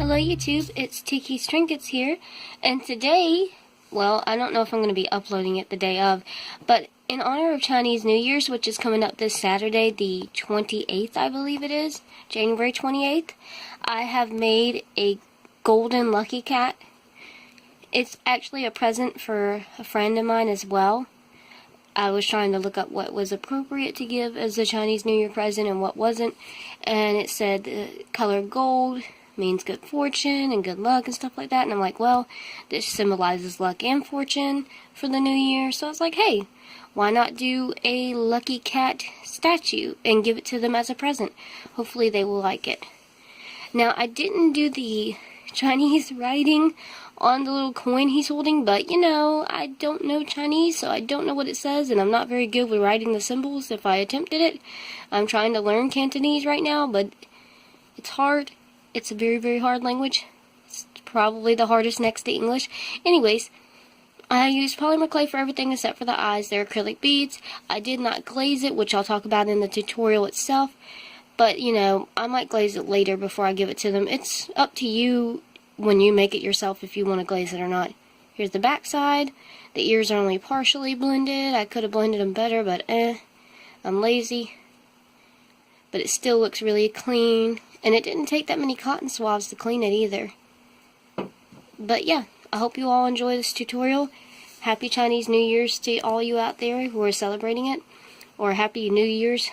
Hello YouTube, it's Ticky's Trinkets here, and today, well, I don't know if I'm going to be uploading it the day of, but in honor of Chinese New Year's, which is coming up this Saturday, the 28th, I believe it is, January 28th, I have made a golden lucky cat. It's actually a present for a friend of mine as well. I was trying to look up what was appropriate to give as a Chinese New Year present and what wasn't, and it said the color gold means good fortune and good luck and stuff like that, and I'm like, well, this symbolizes luck and fortune for the new year, so I was like, hey, why not do a lucky cat statue and give it to them as a present? Hopefully they will like it. Now, I didn't do the Chinese writing on the little coin he's holding, but you know, I don't know Chinese, so I don't know what it says, and I'm not very good with writing the symbols if I attempted it. I'm trying to learn Cantonese right now, but it's hard. It's a very, very hard language. It's probably the hardest next to English. Anyways, I used polymer clay for everything except for the eyes. They're acrylic beads. I did not glaze it, which I'll talk about in the tutorial itself. But, you know, I might glaze it later before I give it to them. It's up to you when you make it yourself if you want to glaze it or not. Here's the back side. The ears are only partially blended. I could have blended them better, but I'm lazy. But it still looks really clean. And it didn't take that many cotton swabs to clean it either. But yeah, I hope you all enjoy this tutorial. Happy Chinese New Year's to all you out there who are celebrating it. Or Happy New Year's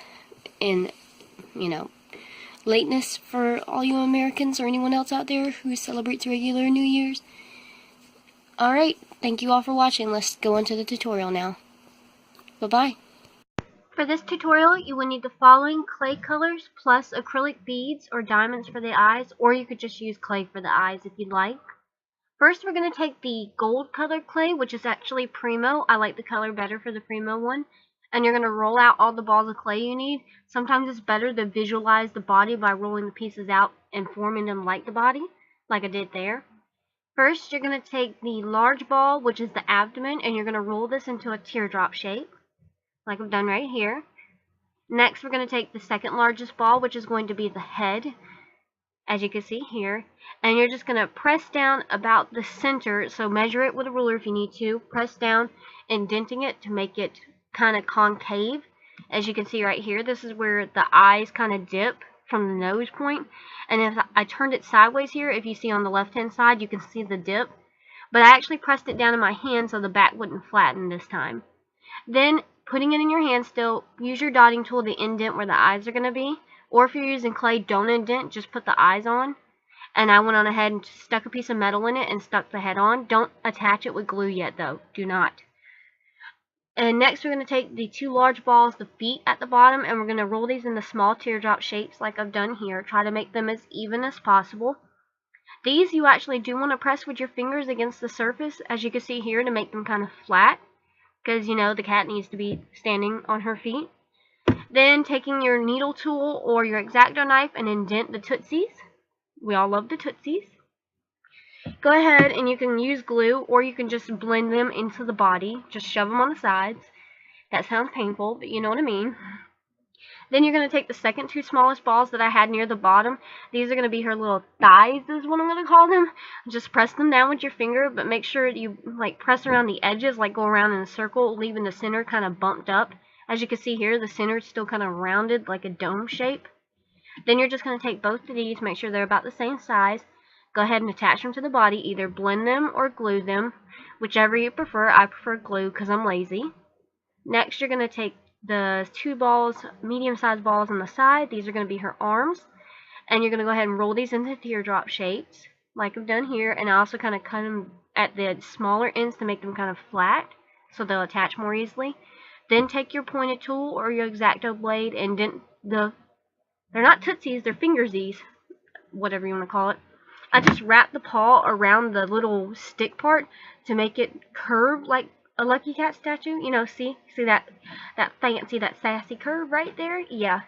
in, you know, lateness for all you Americans or anyone else out there who celebrates regular New Year's. Alright, thank you all for watching. Let's go into the tutorial now. Bye-bye. For this tutorial, you will need the following clay colors plus acrylic beads or diamonds for the eyes, or you could just use clay for the eyes if you'd like. First, we're going to take the gold colored clay, which is actually Primo. I like the color better for the Primo one. And you're going to roll out all the balls of clay you need. Sometimes it's better to visualize the body by rolling the pieces out and forming them like the body, like I did there. First, you're going to take the large ball, which is the abdomen, and you're going to roll this into a teardrop shape, like I've done right here. Next, we're going to take the second largest ball, which is going to be the head, as you can see here. And you're just going to press down about the center, so measure it with a ruler if you need to. Press down, indenting it to make it kind of concave. As you can see right here, this is where the eyes kind of dip from the nose point. And if I turned it sideways here, if you see on the left-hand side, you can see the dip. But I actually pressed it down in my hand so the back wouldn't flatten this time. Then, putting it in your hand still, use your dotting tool to indent where the eyes are going to be. Or if you're using clay, don't indent, just put the eyes on. And I went on ahead and stuck a piece of metal in it and stuck the head on. Don't attach it with glue yet though. Do not. And next we're going to take the two large balls, the feet at the bottom, and we're going to roll these into small teardrop shapes like I've done here. Try to make them as even as possible. These you actually do want to press with your fingers against the surface, as you can see here, to make them kind of flat. Because, you know, the cat needs to be standing on her feet. Then taking your needle tool or your X-Acto knife and indent the tootsies. We all love the tootsies. Go ahead and you can use glue or you can just blend them into the body. Just shove them on the sides. That sounds painful, but you know what I mean. Then you're going to take the second two smallest balls that I had near the bottom. These are going to be her little thighs is what I'm going to call them. Just press them down with your finger, but make sure you like press around the edges, like go around in a circle, leaving the center kind of bumped up. As you can see here, the center is still kind of rounded like a dome shape. Then you're just going to take both of these, make sure they're about the same size. Go ahead and attach them to the body, either blend them or glue them, whichever you prefer. I prefer glue because I'm lazy. Next, you're going to take the two balls, medium-sized balls on the side. These are going to be her arms. And you're going to go ahead and roll these into teardrop shapes, like I've done here. And I also kind of cut them at the smaller ends to make them kind of flat, so they'll attach more easily. Then take your pointed tool or your X-Acto blade and dent the... They're not tootsies, they're fingersies, whatever you want to call it. I just wrap the paw around the little stick part to make it curve like a Lucky Cat statue. You know, see that fancy, that sassy curve right there? Yeah,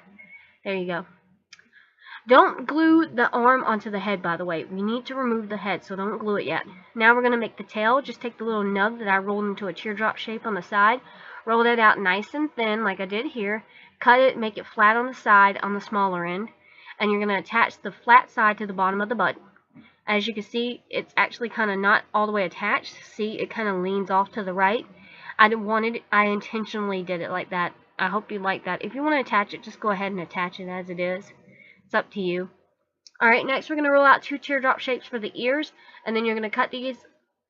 there you go. Don't glue the arm onto the head, by the way. We need to remove the head, so don't glue it yet. Now we're going to make the tail. Just take the little nub that I rolled into a teardrop shape on the side. Roll that out nice and thin like I did here. Cut it, make it flat on the side on the smaller end. And you're going to attach the flat side to the bottom of the butt. As you can see, it's actually kind of not all the way attached. See, it kind of leans off to the right. I intentionally did it like that. I hope you like that. If you want to attach it, just go ahead and attach it as it is. It's up to you. Alright, next we're going to roll out 2 teardrop shapes for the ears, and then you're going to cut these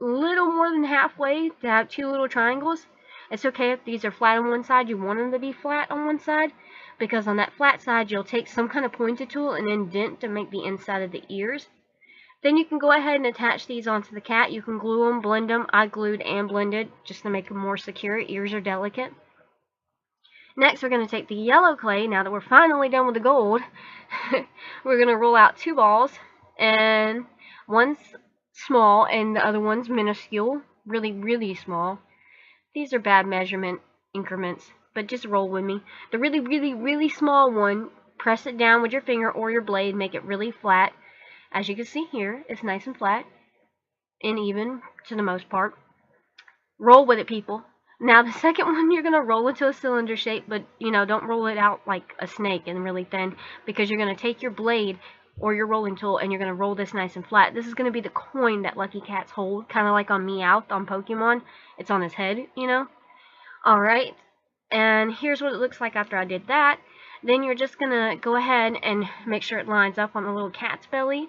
a little more than halfway to have 2 little triangles. It's okay if these are flat on one side. You want them to be flat on one side, because on that flat side you'll take some kind of pointed tool and indent to make the inside of the ears. Then you can go ahead and attach these onto the cat. You can glue them, blend them. I glued and blended just to make them more secure. Ears are delicate. Next, we're going to take the yellow clay. Now that we're finally done with the gold, we're going to roll out 2 balls, and one's small and the other one's minuscule, really, really small. These are bad measurement increments, but just roll with me. The really, really, really small one, press it down with your finger or your blade, make it really flat. As you can see here, it's nice and flat and even to the most part. Roll with it, people. Now the second one, you're going to roll into a cylinder shape, but don't roll it out like a snake and really thin, because you're going to take your blade or your rolling tool and you're going to roll this nice and flat. This is going to be the coin that Lucky Cats hold, kind of like on Meowth on Pokemon. It's on his head, Alright, and here's what it looks like after I did that. Then you're just going to go ahead and make sure it lines up on the little cat's belly.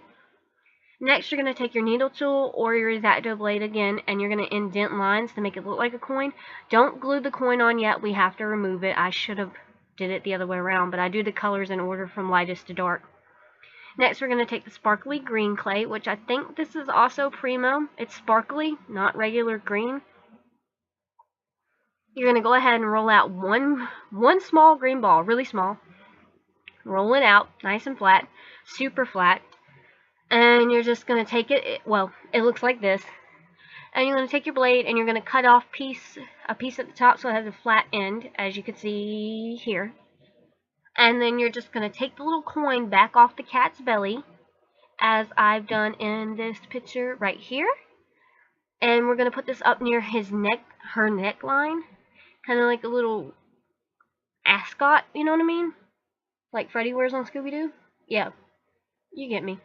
Next, you're going to take your needle tool or your X-Acto blade again, and you're going to indent lines to make it look like a coin. Don't glue the coin on yet. We have to remove it. I should have did it the other way around, but I do the colors in order from lightest to dark. Next, we're going to take the sparkly green clay, which I think this is also Primo. It's sparkly, not regular green. You're going to go ahead and roll out one small green ball, really small. Roll it out, nice and flat, super flat. And you're just going to take it, well, it looks like this. And you're going to take your blade and you're going to cut off a piece at the top so it has a flat end, as you can see here. And then you're just going to take the little coin back off the cat's belly, as I've done in this picture right here. And we're going to put this up near his neck, her neckline. Kind of like a little ascot, you know what I mean? Like Freddy wears on Scooby-Doo? Yeah, you get me.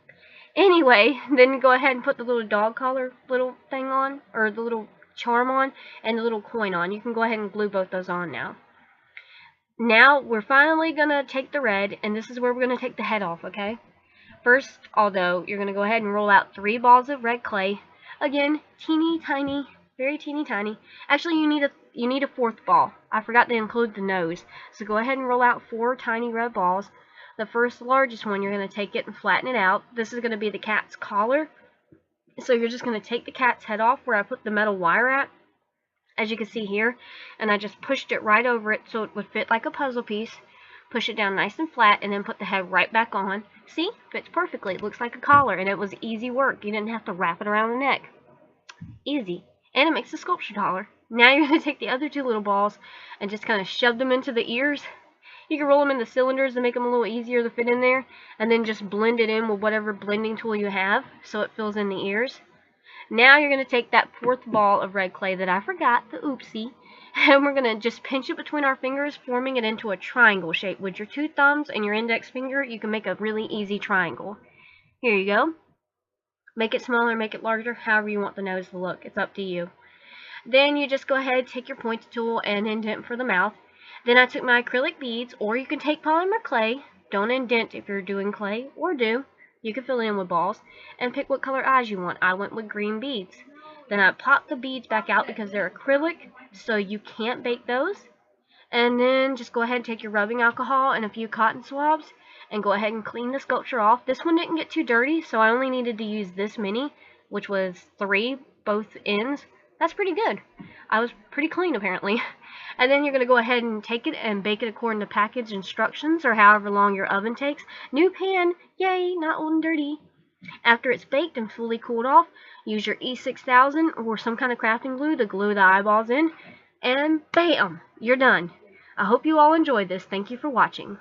Anyway, then go ahead and put the little dog collar little thing on, or the little charm on, and the little coin on. You can go ahead and glue both those on now. Now, we're finally going to take the red, and this is where we're going to take the head off, okay? First, although, you're going to go ahead and roll out 3 balls of red clay. Again, teeny tiny, very teeny tiny. Actually, you need a 4th ball. I forgot to include the nose. So go ahead and roll out 4 tiny red balls. The first largest one, you're going to take it and flatten it out. This is going to be the cat's collar. So you're just going to take the cat's head off where I put the metal wire at, as you can see here. And I just pushed it right over it so it would fit like a puzzle piece. Push it down nice and flat and then put the head right back on. See? Fits perfectly. It looks like a collar, and it was easy work. You didn't have to wrap it around the neck. Easy. And it makes a sculpture taller. Now you're going to take the other 2 little balls and just kind of shove them into the ears. You can roll them into cylinders to make them a little easier to fit in there, and then just blend it in with whatever blending tool you have so it fills in the ears. Now you're going to take that 4th ball of red clay that I forgot, the oopsie, and we're going to just pinch it between our fingers, forming it into a triangle shape. With your 2 thumbs and your index finger, you can make a really easy triangle. Here you go. Make it smaller, make it larger, however you want the nose to look. It's up to you. Then you just go ahead, take your pointed tool and indent for the mouth. Then I took my acrylic beads, or you can take polymer clay. Don't indent if you're doing clay, or do. You can fill it in with balls, and pick what color eyes you want. I went with green beads. Then I popped the beads back out because they're acrylic, so you can't bake those. And then just go ahead and take your rubbing alcohol and a few cotton swabs, and go ahead and clean the sculpture off. This one didn't get too dirty, so I only needed to use this many, which was 3, both ends. That's pretty good. I was pretty clean, apparently. And then you're going to go ahead and take it and bake it according to package instructions, or however long your oven takes. New pan, yay, not old and dirty. After it's baked and fully cooled off, use your E6000 or some kind of crafting glue to glue the eyeballs in, and bam, you're done. I hope you all enjoyed this. Thank you for watching.